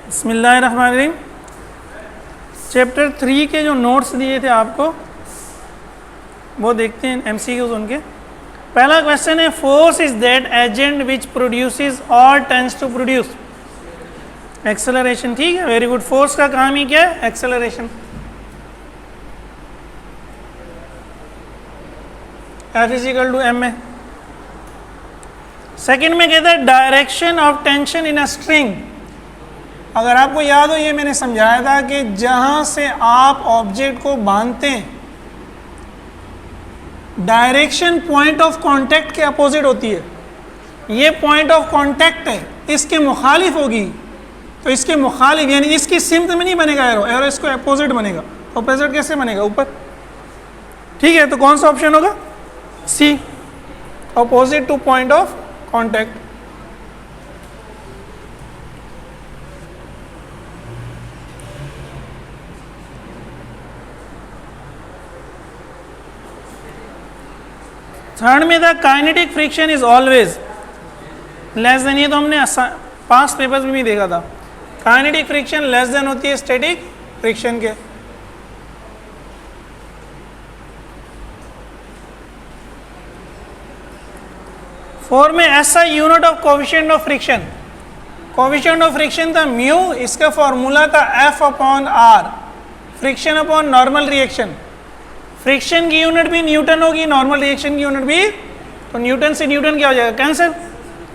बिस्मिल्लाहिर्रहमानिर्रहीम। चैप्टर 3 के जो नोट्स दिए थे आपको वो देखते हैं, एमसीक्यूज उनके। पहला क्वेश्चन है, force is that agent which produces और टेंड्स टू प्रोड्यूस एक्सेलरेशन। ठीक है, वेरी गुड। फोर्स का काम ही क्या है? Acceleration. F is equal to M A. Second में कहता है direction of tension in a string. अगर आपको याद हो, ये मैंने समझाया था कि जहां से आप ऑब्जेक्ट को बांधते हैं, डायरेक्शन पॉइंट ऑफ कांटेक्ट के अपोजिट होती है। ये पॉइंट ऑफ कांटेक्ट है, इसके मुखालिफ होगी, तो इसके मुखालिफ यानी इसकी सिमत में नहीं बनेगा एरो, एरो इसको अपोजिट बनेगा। अपोजिट कैसे बनेगा? ऊपर। ठीक है, तो कौन सा ऑप्शन होगा? C, opposite to point of contact. Third में था kinetic friction is always less than. ये तो हमने पास्ट पेपर्स में भी देखा था। काइनेटिक फ्रिक्शन लेस देन होती है स्टैटिक फ्रिक्शन के। फोर में ऐसा unit of coefficient of friction. Coefficient of friction था म्यू, इसका फॉर्मूला था F upon R, friction upon normal reaction. Friction की यूनिट भी न्यूटन होगी, नॉर्मल रिएक्शन की यूनिट भी, तो न्यूटन से न्यूटन क्या हो जाएगा? कैंसिल।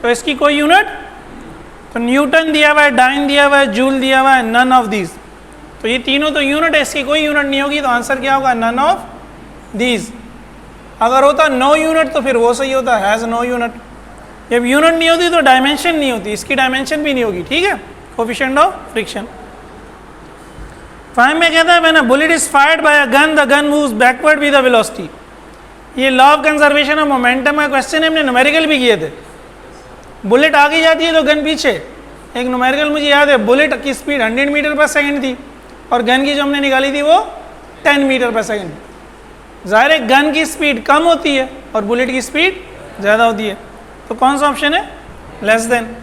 तो इसकी कोई यूनिट, तो न्यूटन दिया हुआ है, डाइन दिया हुआ है, जूल दिया हुआ है, नन ऑफ दीज। तो ये तीनों तो यूनिट है, इसकी कोई यूनिट नहीं होगी, तो आंसर क्या होगा? None of these. अगर होता नो यूनिट तो फिर वो सही होता, हैज नो यूनिट। जब यूनिट नहीं होती तो डायमेंशन नहीं होती, इसकी डायमेंशन भी नहीं होगी। ठीक है, कोएफिशिएंट ऑफ फ्रिक्शन। 5 में कहता है when a bullet is fired by a gun the gun moves backward with the velocity. ये law of conservation of momentum का क्वेश्चन है, हमने न्यूमेरिकल भी किए थे। बुलेट आगे जाती है तो गन पीछे। एक न्यूमेरिकल मुझे याद है, बुलेट की स्पीड 100 मीटर पर सेकेंड थी और गन की जो हमने निकाली थी वो 10 मीटर पर सेकेंड। ज़ाहिर है गन की स्पीड कम होती है और बुलेट की स्पीड ज़्यादा होती है, तो कौन सा ऑप्शन है? Less than.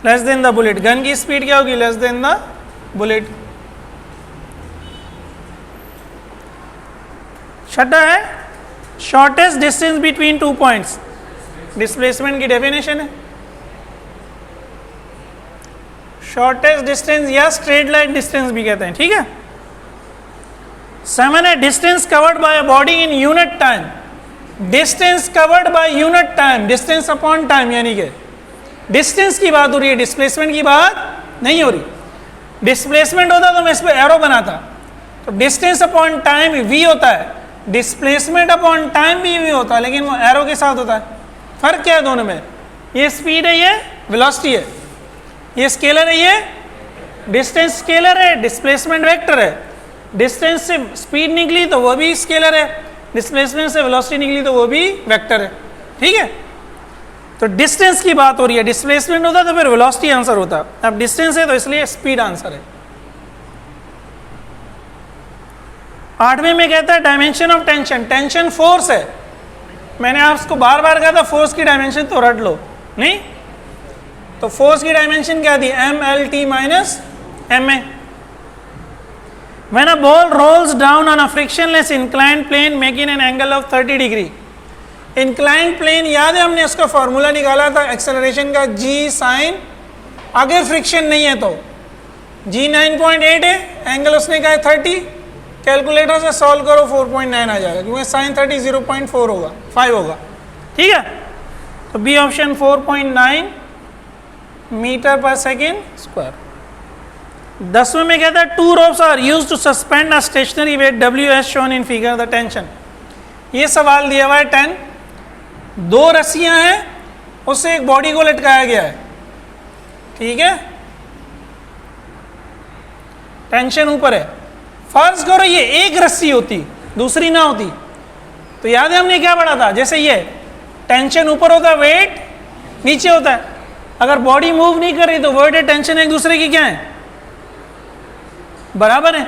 Less than the bullet. Gun की स्पीड क्या होगी? Less than the bullet. छठा है shortest distance between 2 points. Displacement की डेफिनेशन है शॉर्टेस्ट डिस्टेंस या स्ट्रेट लाइन डिस्टेंस भी कहते हैं। ठीक है। 7 है distance covered by a body in unit time. Distance covered by unit time, distance upon time, यानी कि डिस्टेंस की बात हो रही है, डिस्प्लेसमेंट की बात नहीं हो रही। डिस्प्लेसमेंट होता तो मैं इस पर एरो बनाता, तो डिस्टेंस अपॉन टाइम v होता है, डिस्प्लेसमेंट अपॉन टाइम भी v होता है, लेकिन वो एरो के साथ होता है। फर्क क्या है दोनों में? ये स्पीड है, ये वेलोसिटी है। ये स्केलर है, ये डिस्टेंस स्केलर है, डिस्प्लेसमेंट वेक्टर है। डिस्टेंस से स्पीड निकली तो वो भी स्केलर है, डिस्प्लेसमेंट से वेलोसिटी निकली तो वो भी वेक्टर है। ठीक है, तो डिस्टेंस की बात हो रही है। डिस्प्लेसमेंट होता तो फिर वेलोसिटी आंसर होता, अब डिस्टेंस है तो इसलिए स्पीड आंसर है। 8वें में कहता है dimension of tension. Tension force है, मैंने आपको बार बार कहा था फोर्स की डायमेंशन तो रट लो, नहीं तो फोर्स की डायमेंशन क्या थी? MLT minus MA। When a ball rolls down on a frictionless inclined plane making an angle of 30 degree. Inclined plane याद है, हमने उसका फॉर्मूला निकाला था एक्सेलरेशन का, G साइन, अगर फ्रिक्शन नहीं है तो G 9.8 है, एंगल उसने कहा है 30, कैलकुलेटर से सॉल्व करो 4.9 आ जाएगा, क्योंकि साइन 30 0.4 होगा, 5 होगा। ठीक है, तो B option 4.9 metre per second square. 10वें में कहता है two ropes are used to suspend a stationary weight W as shown in figure the tension. ये सवाल दिया हुआ है 10, 2 रस्सियां हैं, उससे एक बॉडी को लटकाया गया है। ठीक है, टेंशन ऊपर है। फर्ज करो ये एक रस्सी होती, दूसरी ना होती, तो याद है हमने क्या पढ़ा था? जैसे ये टेंशन ऊपर होता है, वेट नीचे होता है। अगर बॉडी मूव नहीं कर रही तो वेट और टेंशन एक दूसरे की क्या है? बराबर है।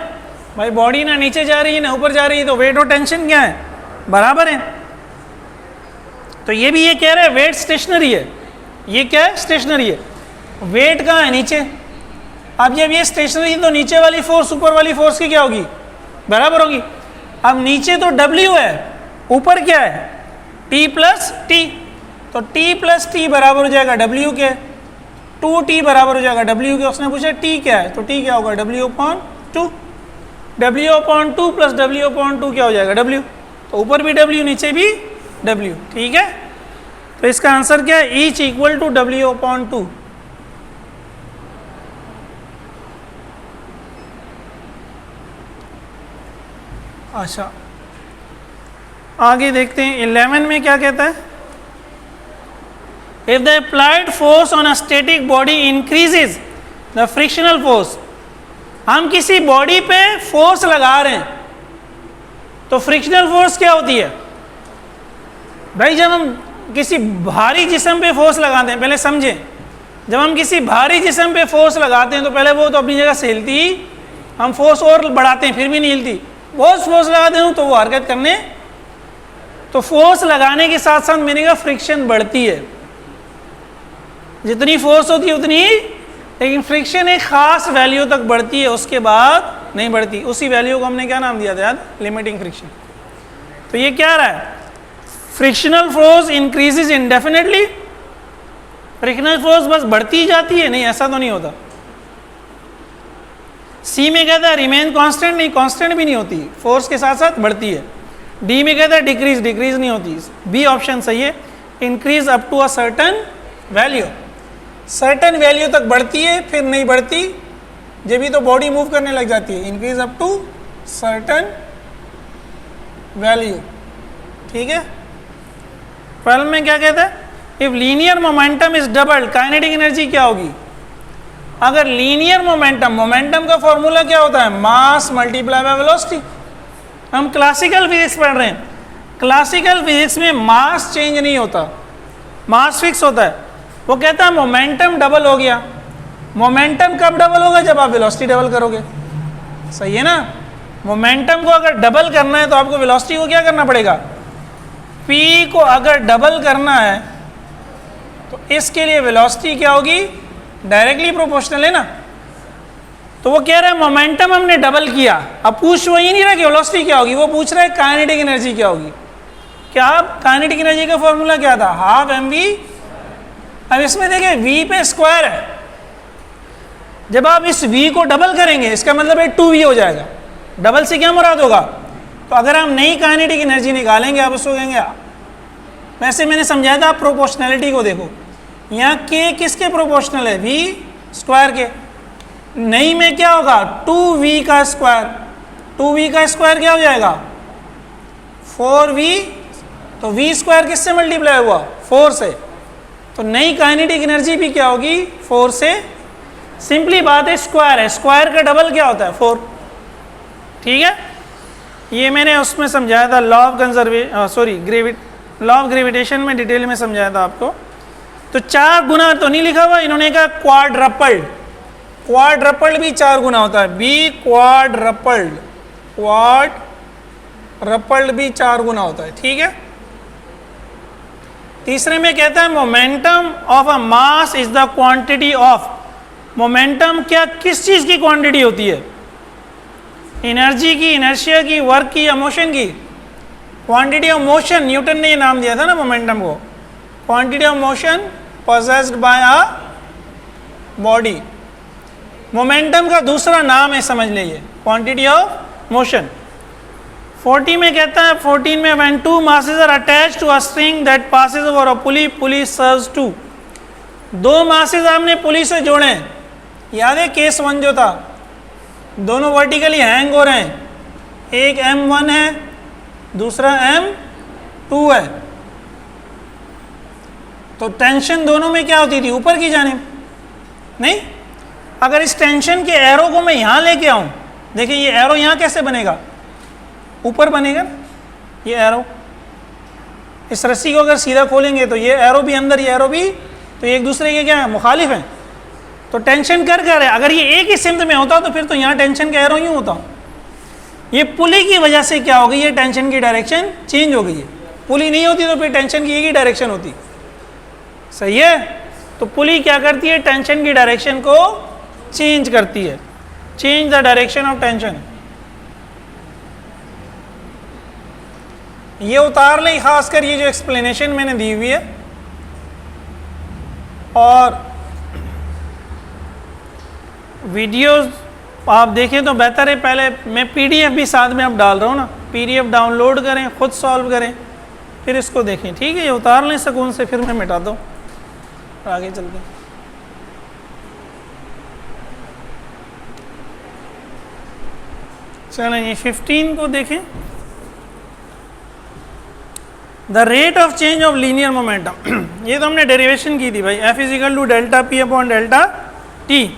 भाई बॉडी ना नीचे जा रही है ना ऊपर जा रही है, तो वेट और टेंशन क्या है? बराबर है। तो ये भी ये कह रहे हैं वेट स्टेशनरी है, ये क्या है? स्टेशनरी है। वेट कहाँ है? नीचे। अब जब ये स्टेशनरी तो नीचे वाली फोर्स ऊपर वाली फोर्स की क्या होगी? बराबर होगी। अब नीचे तो W है, ऊपर क्या है? T plus T. तो T प्लस टी बराबर हो जाएगा W के, 2T बराबर हो जाएगा W के। उसने पूछा T क्या है, तो T क्या होगा? W/2। W/2 प्लस W/2 क्या हो जाएगा? W। तो ऊपर भी W, नीचे भी W। ठीक है, तो इसका आंसर क्या है? Each equal to W/2। अच्छा, आगे देखते हैं 11 में क्या कहता है? If the applied force on a static body increases the frictional force. हम किसी बॉडी पे फोर्स लगा रहे हैं तो फ्रिक्शनल फोर्स क्या होती है भाई? जब हम किसी भारी जिस्म पे फोर्स लगाते हैं, पहले समझें, जब हम किसी भारी जिस्म पे फोर्स लगाते हैं तो पहले वो तो अपनी जगह से हिलती ही, हम फोर्स और बढ़ाते हैं फिर भी नहीं हिलती। बहुत फोर्स लगाते हैं तो वो हरकत करने, तो फोर्स लगाने के साथ साथ मैंने कहा फ्रिक्शन बढ़ती है। जितनी फोर्स होती है उतनी ही, लेकिन फ्रिक्शन एक खास वैल्यू तक बढ़ती है, उसके बाद नहीं बढ़ती। उसी वैल्यू को हमने क्या नाम दिया था याद? Limiting friction. तो ये क्या रहा है? Frictional force increases indefinitely. Frictional force बस बढ़ती जाती है? नहीं, ऐसा तो नहीं होता। सी में कहता है रिमेन कांस्टेंट, नहीं कांस्टेंट भी नहीं होती, फोर्स के साथ साथ बढ़ती है। डी में कहता है डिक्रीज, डिक्रीज नहीं होती। बी ऑप्शन सही है, increase up to a certain value. Certain value तक बढ़ती है फिर नहीं बढ़ती, जब भी तो बॉडी मूव करने लग जाती है। Increase up to certain value. ठीक है, 12 में क्या कहता है? If linear momentum is double, kinetic energy क्या होगी? अगर लीनियर मोमेंटम, मोमेंटम का फॉर्मूला क्या होता है? Mass multiply by velocity. हम क्लासिकल फिजिक्स पढ़ रहे हैं, क्लासिकल फिजिक्स में मास चेंज नहीं होता, मास फिक्स होता है। वो कहता है मोमेंटम डबल हो गया। मोमेंटम कब डबल होगा? जब आप वेलोसिटी डबल करोगे। सही है ना? मोमेंटम को अगर डबल करना है तो आपको वेलोसिटी को क्या करना पड़ेगा? P को अगर डबल करना है तो इसके लिए वेलोसिटी क्या होगी? डायरेक्टली प्रोपोर्शनल है ना। तो वो कह रहा है मोमेंटम हमने डबल किया, अब पूछ वही नहीं रहा कि वेलोसिटी क्या होगी, वो पूछ रहा है काइनेटिक एनर्जी क्या होगी। क्या काइनेटिक एनर्जी का फॉर्मूला क्या था? Half mv। अब इसमें देखिए v पे स्क्वायर है, जब आप इस v को डबल करेंगे इसका मतलब है 2v हो जाएगा। डबल से क्या मुराद होगा? तो अगर हम नई काइनेटिक एनर्जी निकालेंगे आप उसको कहेंगे, वैसे मैंने समझाया था, आप प्रोपोर्शनैलिटी को देखो, यहाँ k किसके प्रोपोर्शनल है? v स्क्वायर के। नई में क्या होगा? 2v का स्क्वायर। 2v का स्क्वायर क्या हो जाएगा? 4v। तो v स्क्वायर किससे मल्टीप्लाई हुआ? 4 से। तो नई काइनेटिक एनर्जी भी क्या होगी? 4 से। सिंपली बात है, स्क्वायर है, स्क्वायर का डबल क्या होता है? 4। ठीक है, ये मैंने उसमें समझाया था, law of law of gravitation में डिटेल में समझाया था आपको। तो 4 गुना तो नहीं लिखा हुआ, इन्होंने कहा क्वाड्रपल्ड। क्वाड्रपल्ड भी 4 गुना होता है, बी क्वाड्रपल्ड। क्वाड्रपल्ड भी 4 गुना होता है। ठीक है, तीसरे में कहता है momentum of a mass is the quantity of. Momentum क्या, किस चीज की क्वांटिटी होती है? एनर्जी की, इनर्शिया की, वर्क की या मोशन की? Quantity of motion. न्यूटन ने ये नाम दिया था ना मोमेंटम को, quantity of motion possessed by a body. Momentum का दूसरा नाम है, समझ लीजिए, क्वांटिटी ऑफ मोशन। 40 में कहता है, 14 में when two masses are attached to a string that passes over a pulley, pulley serves to। 2 masses आपने पुली से जोड़े हैं, याद है केस 1 जो था, दोनों वर्टिकली हैंग हो रहे हैं, एक M1 है दूसरा M2 है। तो टेंशन दोनों में क्या होती थी? ऊपर की जानिब। नहीं, अगर इस टेंशन के एरो को मैं यहाँ लेके आऊँ, देखिए ये एरो यहाँ कैसे बनेगा? ऊपर बनेगा ये एरो। इस रस्सी को अगर सीधा खोलेंगे तो ये एरो भी अंदर, ये एरो भी, तो एक दूसरे के क्या है? मुखालिफ हैं। तो टेंशन कर है, अगर ये एक ही सिमत में होता तो फिर तो यहाँ टेंशन का एरो यूँ होता। ये पुली की वजह से क्या हो गई? ये टेंशन की डायरेक्शन चेंज हो गई है। पुली नहीं होती तो फिर टेंशन की एक ही डायरेक्शन होती। सही है, तो पुली क्या करती है, टेंशन की डायरेक्शन को चेंज करती है, change the direction of tension. ये उतार ले, खासकर ये जो एक्सप्लेनेशन मैंने दी हुई है, और वीडियोस आप देखें तो बेहतर है। पहले मैं पीडीएफ भी साथ में अब डाल रहा हूँ ना, पीडीएफ डाउनलोड करें, खुद सॉल्व करें, फिर इसको देखें, ठीक है। ये उतार लें सुकून से, फिर मैं मिटाता हूँ, आगे चलते हैं। चलें ये 15 को देखें। The rate of change of linear momentum, ये तो हमने डेरिवेशन की थी भाई, F is equal to delta P upon delta T.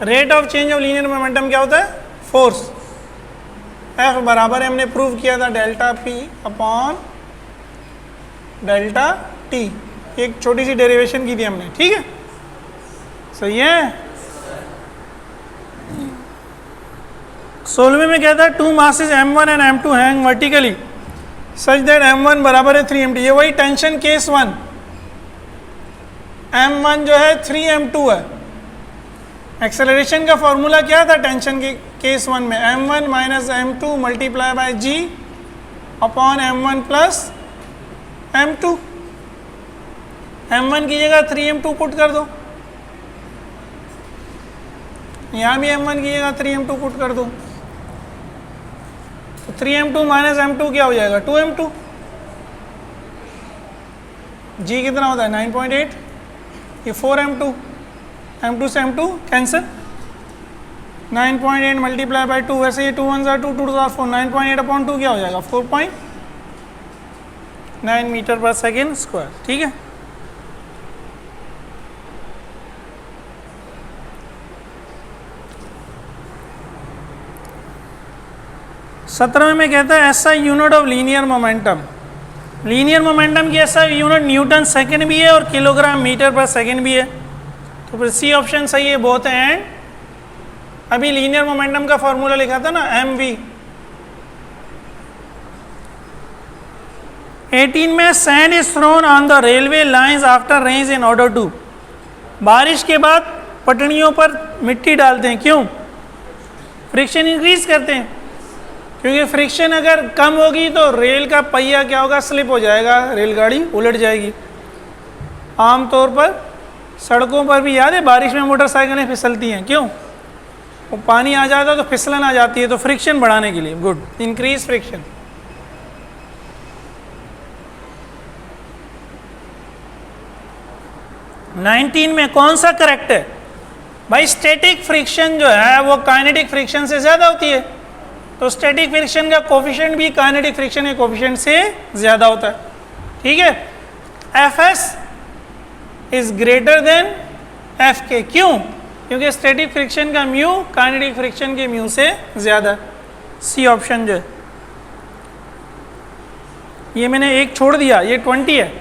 Rate of change of linear momentum क्या होता है, फोर्स। एफ बराबर है, हमने प्रूव किया था delta P upon delta T, एक छोटी सी डेरिवेशन की थी हमने, ठीक है, सही है। 16वें में कहता है two masses m1 and m2 hang vertically such that m1 बराबर है 3m2। ये वही टेंशन केस 1, m1 जो है 3m2 है। एक्सेलरेशन का फॉर्मूला क्या था टेंशन के केस 1 में, m1 minus m2 multiply by g upon m1 plus m2। m1 की जगह 3m2 पुट कर दो, यहाँ भी m1 की जगह 3m2 पुट कर दो, तो 3m2 माइनस m2 क्या हो जाएगा, 2m2। g कितना होता है 9.8, ये 4m2, m2 से m2 कैंसिल, 9.8 मल्टीप्लाई बाई 2, वैसे ये 2 1 2 2 4, 9.8 अपॉन 2 क्या हो जाएगा 4.9 मीटर पर सेकेंड स्क्वायर, ठीक है। सत्रहवें में कहता है ऐसा unit of linear momentum, linear momentum की ऐसा यूनिट न्यूटन सेकंड भी है और किलोग्राम मीटर पर सेकंड भी है, तो फिर सी ऑप्शन सही है, बोथ एंड। अभी लीनियर मोमेंटम का फॉर्मूला लिखा था ना mv। 18 में sand is thrown on the railway lines after rains in order to, बारिश के बाद पटड़ियों पर मिट्टी डालते हैं, क्यों, फ्रिक्शन इंक्रीज करते हैं, क्योंकि फ्रिक्शन अगर कम होगी तो रेल का पहिया क्या होगा, स्लिप हो जाएगा, रेलगाड़ी उलट जाएगी। आमतौर पर सड़कों पर भी याद है बारिश में मोटरसाइकिलें फिसलती हैं, क्यों, वो पानी आ जाता है तो फिसलन आ जाती है, तो फ्रिक्शन बढ़ाने के लिए, गुड, इंक्रीज फ्रिक्शन। नाइनटीन में कौन सा करेक्ट है भाई, स्टैटिक फ्रिक्शन जो है वो काइनेटिक फ्रिक्शन से ज़्यादा होती है, तो स्टैटिक फ्रिक्शन का कोफिशिएंट भी काइनेटिक फ्रिक्शन के कोफिशिएंट से ज़्यादा होता है, ठीक है। F S is greater than F के, क्यों, क्योंकि स्टैटिक फ्रिक्शन का म्यू काइनेटिक फ्रिक्शन के म्यू से ज़्यादा। सी ऑप्शन जो है, ये मैंने एक छोड़ दिया, ये 20 है,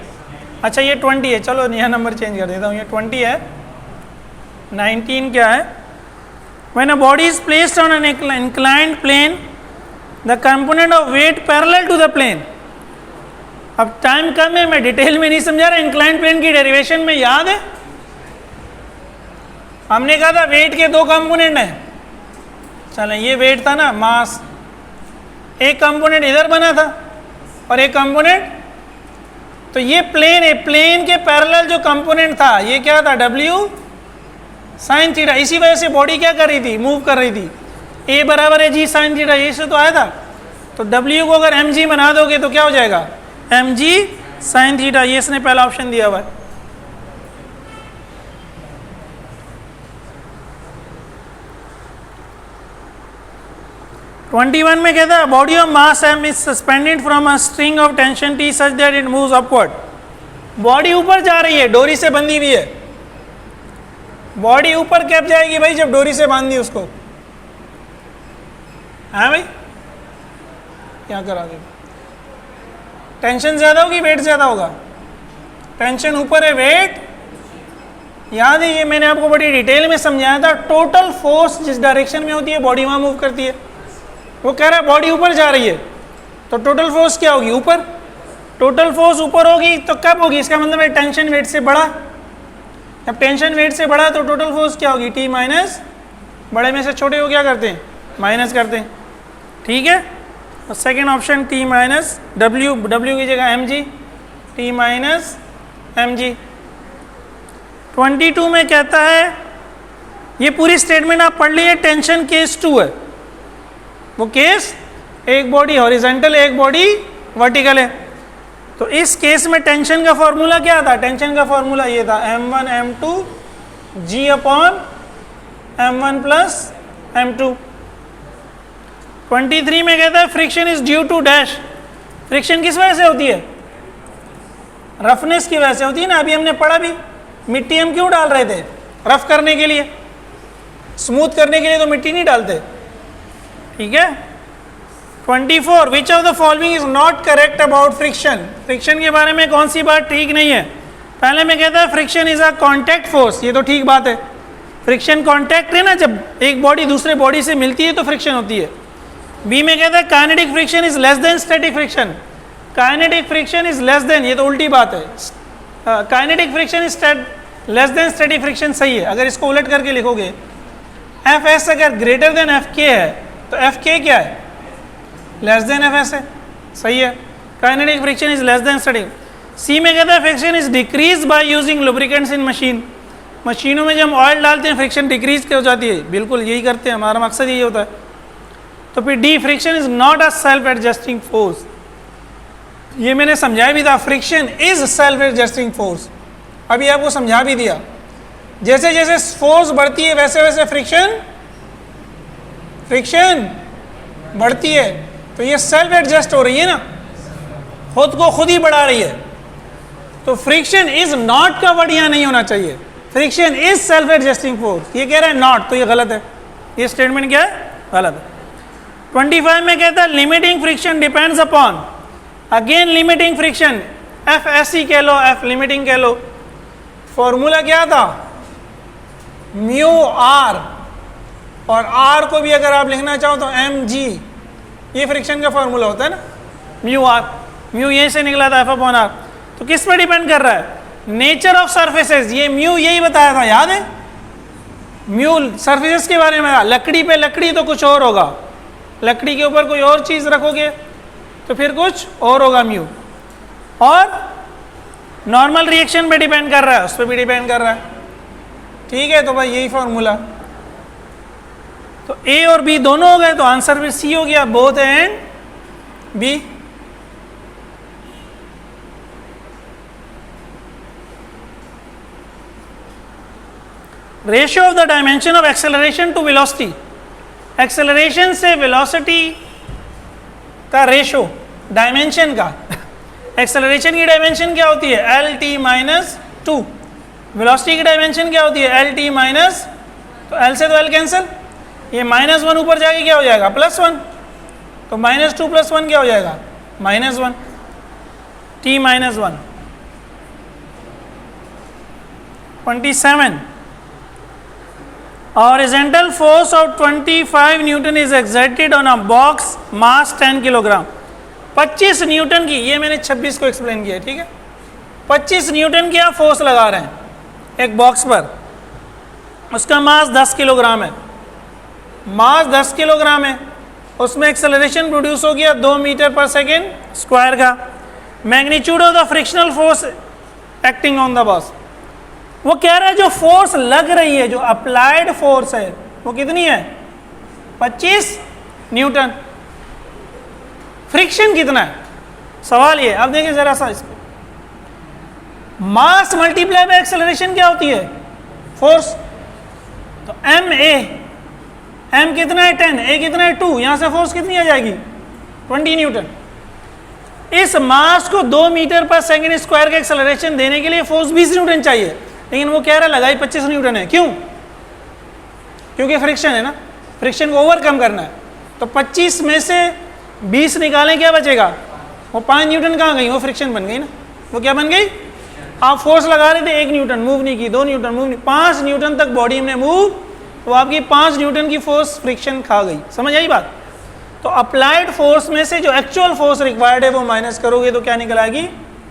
अच्छा ये 20 है, चलो नया नंबर चेंज कर देता हूँ, ये 20 है। 19 क्या है, when a body is placed on an inclined plane the component of weight parallel to the plane। अब टाइम कम है, मैं डिटेल में नहीं समझा रहा, इंक्लाइंड प्लेन की डेरिवेशन में याद है हमने कहा था वेट के दो कंपोनेंट हैं, चलें ये वेट था ना, मास, एक कंपोनेंट इधर बना था और एक कंपोनेंट, तो ये प्लेन है, प्लेन के पैरेलल जो कंपोनेंट था ये क्या था, W साइन थीटा, इसी वजह से बॉडी क्या कर रही थी, मूव कर रही थी, A बराबर है G साइन थीटा, ये से तो आया था, तो W को अगर mg बना दोगे तो क्या हो जाएगा, mg साइन थीटा, ये इसने पहला ऑप्शन दिया हुआ है। ट्वेंटी 21 में कहता है body of mass m is suspended from a string of tension T such that it moves upward. Body ऊपर जा रही है, डोरी से बंधी हुई है, बॉडी ऊपर कब जाएगी भाई, जब डोरी से बांध दी उसको, हाँ भाई क्या करा दे, टेंशन ज्यादा होगी वेट ज्यादा होगा, टेंशन ऊपर है, वेट याद है, ये मैंने आपको बड़ी डिटेल में समझाया था, टोटल फोर्स जिस डायरेक्शन में होती है बॉडी वहां मूव करती है, वो कह रहा है बॉडी ऊपर जा रही है तो टोटल फोर्स क्या होगी, ऊपर, टोटल फोर्स ऊपर होगी तो कब होगी, इसका मतलब है टेंशन वेट से बड़ा, जब टेंशन वेट से बड़ा तो टोटल फोर्स क्या होगी, टी माइनस बड़े में से छोटे को क्या करते हैं, माइनस करते हैं, ठीक है। और second option T minus W, W की जगह M G, T minus M G. 22 में कहता है, ये पूरी स्टेटमेंट आप पढ़ लीजिए, टेंशन केस 2 है। वो केस एक बॉडी हॉरिजॉन्टल एक बॉडी वर्टिकल है। तो इस केस में टेंशन का फॉर्मूला क्या था, टेंशन का फॉर्मूला ये था m1 m2 g upon m1 plus m2। 23 में कहता है friction is due to dash. Friction किस वजह से होती है, रफनेस की वजह से होती है ना। अभी हमने पढ़ा भी, मिट्टी हम क्यों डाल रहे थे, रफ करने के लिए, स्मूथ करने के लिए तो मिट्टी नहीं डालते, ठीक है। 24 which of the following is not correct about friction. Friction के बारे में कौन सी बात ठीक नहीं है। पहले में कहता है friction is a contact force, ये तो ठीक बात है, फ्रिक्शन कांटेक्ट है ना, जब एक बॉडी दूसरे बॉडी से मिलती है तो फ्रिक्शन होती है। बी में कहता है kinetic friction is less than static friction. Kinetic friction is less than, ये तो उल्टी बात है, kinetic friction is less than static friction सही है। अगर इसको उलट करके लिखोगे, एफ एस अगर ग्रेटर देन एफ के है तो एफ के क्या है, लेस देन एफ एस है, सही है। Kinetic friction is less than static. C में कहता है friction is decrease by using lubricants in machine. मशीनों में जब हम ऑयल डालते हैं फ्रिक्शन डिक्रीज हो जाती है, बिल्कुल यही करते हैं, हमारा मकसद यही होता है। तो फिर D friction is not a self adjusting force. ये मैंने समझाया भी था, friction is self adjusting force, अभी आपको समझा भी दिया। जैसे जैसे फोर्स बढ़ती है वैसे वैसे फ्रिक्शन बढ़ती है, तो ये सेल्फ एडजस्ट हो रही है ना, खुद को खुद ही बढ़ा रही है। तो फ्रिक्शन इज नॉट का वर्ड यहां नहीं होना चाहिए, friction is self adjusting force. ये कह रहा है नॉट, तो ये गलत है, ये स्टेटमेंट क्या है, गलत है। 25 में कहता है limiting friction depends upon, again limiting friction, F S कह लो, एफ लिमिटिंग कह लो। फॉर्मूला क्या था, म्यू आर, और आर को भी अगर आप लिखना चाहो तो एम जी, ये फ्रिक्शन का फॉर्मूला होता है ना, म्यू आर, म्यू यहीं से निकला था, एफ अपॉन आर। तो किस पर डिपेंड कर रहा है, नेचर ऑफ सर्फेसेस। ये म्यू यही बताया था, याद है, म्यू सर्फेसेस के बारे में था। लकड़ी पे लकड़ी तो कुछ और होगा, लकड़ी के ऊपर कोई और चीज रखोगे तो फिर कुछ और होगा म्यू। और नॉर्मल रिएक्शन पे डिपेंड कर रहा है, उस पर भी डिपेंड कर रहा है, ठीक है। तो भाई यही फॉर्मूला, तो ए और बी दोनों हो गए, तो आंसर फिर सी हो गया, both and B. Ratio of the dimension of acceleration to velocity. Acceleration से वेलोसिटी का रेशो, डायमेंशन का, एक्सेलरेशन की डायमेंशन क्या होती है, एल टी माइनस 2। वेलोसिटी की डायमेंशन क्या होती है, एल टी माइनस, तो एल से तो एल कैंसिल, ये -1 ऊपर जाके क्या हो जाएगा, +1, तो -2 + 1 क्या हो जाएगा, -1, t -1। 27 horizontal force of 25 Newton is exerted on a box mass 10 kilogram. 25 Newton की, ये मैंने 26 को एक्सप्लेन किया, ठीक है। 25 न्यूटन की आप फोर्स लगा रहे हैं एक बॉक्स पर, उसका मास 10 किलोग्राम है, मास 10 किलोग्राम है, उसमें एक्सेलरेशन प्रोड्यूस हो गया 2 मीटर पर सेकेंड स्क्वायर का। Magnitude of the frictional force acting on the box, वो कह रहा है जो फोर्स लग रही है, जो अप्लाइड फोर्स है, वो कितनी है, 25 न्यूटन। फ्रिक्शन कितना है, सवाल ये। अब देखिए जरा सा इसको, मास मल्टीप्लाई बाय एक्सेलरेशन क्या होती है, फोर्स। तो एम ए, एम कितना है 10, ए कितना है 2, यहां से फोर्स कितनी आ जाएगी 20 न्यूटन। इस मास को 2 मीटर पर सेकेंड स्क्वायर का एक्सेलरेशन देने के लिए फोर्स 20 न्यूटन चाहिए, लेकिन वो कह रहा है लगाई 25 न्यूटन है। क्यों, क्योंकि फ्रिक्शन है ना, फ्रिक्शन को ओवरकम करना है। तो 25 में से 20 निकालें, क्या बचेगा, वो 5 न्यूटन कहाँ गई, वो फ्रिक्शन बन गई ना, वो क्या बन गई, आप फोर्स लगा रहे थे 1 न्यूटन, मूव नहीं की, 2 न्यूटन मूव नहीं, 5 न्यूटन तक बॉडी में मूव, तो आपकी 5 न्यूटन की फोर्स फ्रिक्शन खा गई। समझ आई बात। तो अप्लाइड फोर्स में से जो एक्चुअल फोर्स रिक्वायर्ड है वो माइनस करोगे तो क्या निकल आएगी,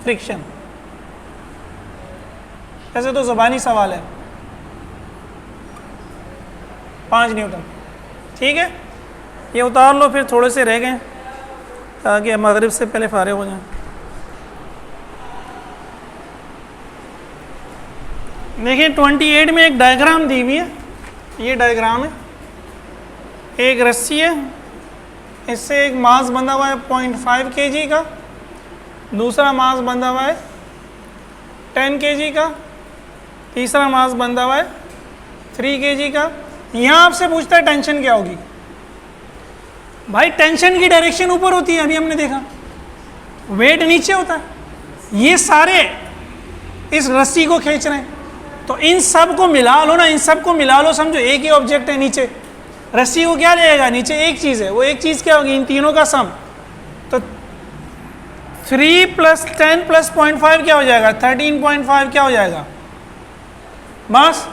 फ्रिक्शन। ऐसे तो ज़बानी सवाल है, 5 न्यूटन। ठीक है, ये उतार लो, फिर थोड़े से रह गए ताकि मगरिब से पहले फारिग हो जाए। देखिए 28 में एक डायग्राम दी हुई है, ये डायग्राम है, एक रस्सी है, इससे एक मास बंधा हुआ है 0.5 kg का, दूसरा मास बंधा हुआ है 10 kg का, तीसरा मास बंधा हुआ है 3 kg का। यहाँ आपसे पूछता है टेंशन क्या होगी। भाई टेंशन की डायरेक्शन ऊपर होती है, अभी हमने देखा, वेट नीचे होता है। ये सारे इस रस्सी को खींच रहे हैं, तो इन सब को मिला लो ना, इन सब को मिला लो, समझो एक ही ऑब्जेक्ट है नीचे, रस्सी को क्या लेगा, नीचे एक चीज़ है, वो एक चीज़ क्या होगी, इन तीनों का सम। तो 3 + 10 + 0.5 क्या हो जाएगा, 13.5 क्या हो जाएगा, मास।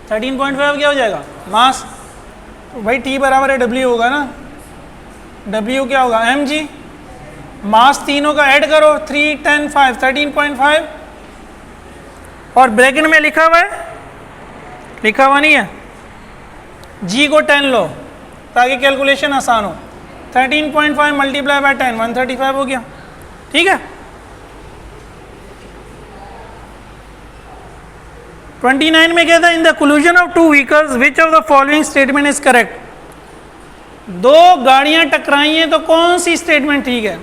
13.5 क्या हो जाएगा, मास। तो भाई T बराबर है W होगा ना, W क्या होगा, mg। मास तीनों का ऐड करो, 3, 10, 5, 13.5, और ब्रैकेट में लिखा हुआ है, लिखा हुआ नहीं है, G को 10 लो ताकि कैलकुलेशन आसान हो। 13.5 × 10, 135 हो गया। ठीक है, 29 में कहता है in the collision of 2 vehicles which of the following statement is correct. 2 गाड़ियां टकराई हैं तो कौन सी स्टेटमेंट ठीक है।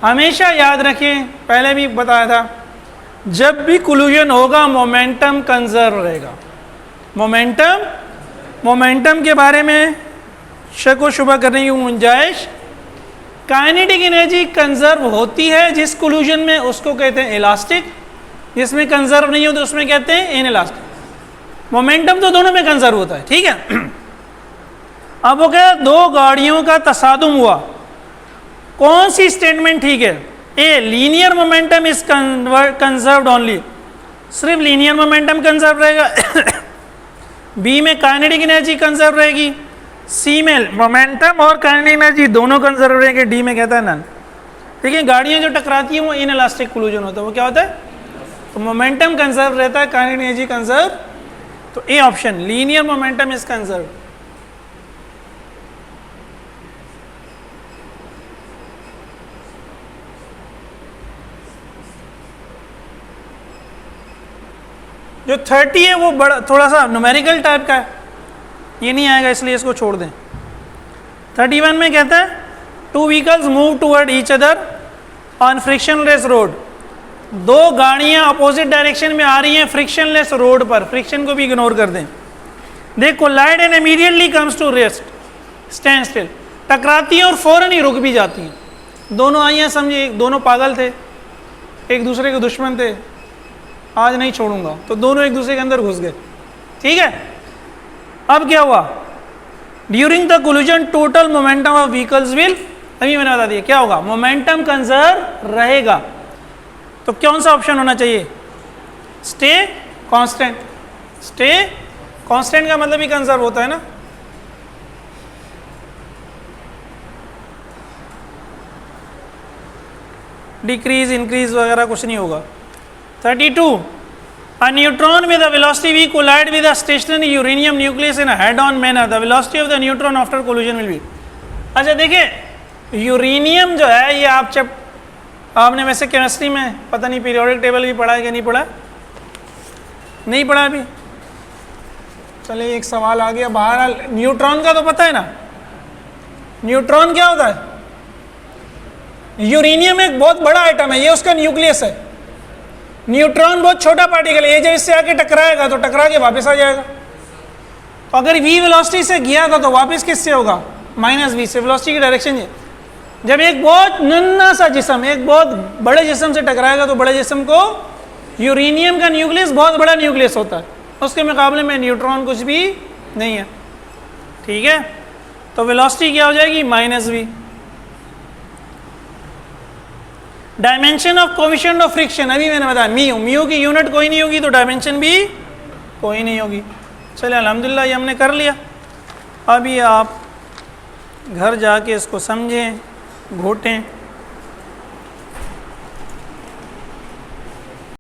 हमेशा याद रखें, पहले भी बताया था, जब भी कोलिजन होगा मोमेंटम कंजर्व रहेगा। मोमेंटम के बारे में शक व शुबा करने की गुंजाइश। काइनेटिक एनर्जी कंजर्व होती है जिस कोलिजन में, उसको कहते हैं इलास्टिक, जिसमें कंजर्व नहीं होता उसमें कहते हैं इनइलास्टिक। मोमेंटम तो दोनों में कंजर्व होता है। ठीक है, अब वो क्या, 2 गाड़ियों का तसादुम हुआ, कौन सी स्टेटमेंट ठीक है। A, linear momentum is conserved only, सिर्फ लीनियर मोमेंटम कंजर्व रहेगा। बी में काइनेटिक एनर्जी कंजर्व रहेगी, सी में मोमेंटम और काइनेटिक एनर्जी दोनों कंजर्व रहेंगे, डी में कहता है नन। देखिए गाड़ियां जो टकराती हैं वो इनइलास्टिक कोलिजन होता है, वो क्या होता है, तो मोमेंटम कंजर्व रहता है, काइनेटिक एनर्जी कंजर्व। तो A option, linear momentum is conserve. जो 30 है वो बड़ा थोड़ा सा न्यूमेरिकल टाइप का है, ये नहीं आएगा इसलिए इसको छोड़ दें। 31 में कहता है 2 vehicles move toward each other on frictionless road. 2 गाड़ियां अपोजिट डायरेक्शन में आ रही हैं फ्रिक्शनलेस रोड पर, फ्रिक्शन को भी इग्नोर कर दें। They collide and immediately comes to rest, stand still, टकराती हैं और फौरन ही रुक भी जाती हैं। दोनों आई हैं, समझिए दोनों पागल थे, एक दूसरे के दुश्मन थे, आज नहीं छोड़ूंगा, तो दोनों एक दूसरे के अंदर घुस गए। ठीक है, अब क्या हुआ, during the collision total momentum of vehicles will, अभी मैंने बता दिया क्या होगा, मोमेंटम कंजर्व रहेगा। तो कौन सा ऑप्शन होना चाहिए, स्टे कांस्टेंट। स्टे कांस्टेंट का मतलब ही कंजर्व होता है ना। डिक्रीज इंक्रीज वगैरह कुछ नहीं होगा। 32, a neutron with a velocity v collide with a stationary uranium nucleus in a head-on manner. The velocity of the neutron after collision will be. अच्छा देखिए यूरेनियम जो है ये आपने वैसे केमिस्ट्री में पता नहीं पीरियोडिक टेबल भी पढ़ा है कि नहीं पढ़ा, नहीं पढ़ा अभी। चलिए एक सवाल आ गया बाहर, न्यूट्रॉन का तो पता है ना, न्यूट्रॉन क्या होता है। यूरेनियम एक बहुत बड़ा आइटम है, ये उसका न्यूक्लियस है। न्यूट्रॉन बहुत छोटा पार्टिकल है, ये जब इससे आके टकराएगा तो टकरा के वापस आ जाएगा। तो अगर v वेलोसिटी से गया था तो वापस किससे होगा, -v से। वेलोसिटी की डायरेक्शन ये, जब एक बहुत नन्हा सा जिस्म एक बहुत बड़े जिस्म से टकराएगा तो बड़े जिस्म को, यूरेनियम का न्यूक्लियस बहुत बड़ा न्यूक्लियस होता है, उसके मुकाबले में न्यूट्रॉन कुछ भी नहीं है। ठीक है, तो वेलोसिटी क्या हो जाएगी, -v। Dimension of coefficient of friction, अभी मैंने बताया म्यू, म्यू की यूनिट कोई नहीं होगी तो डायमेंशन भी कोई नहीं होगी। चलिए अल्हम्दुलिल्लाह ये हमने कर लिया। अभी आप घर जाके इसको समझें, घोटें,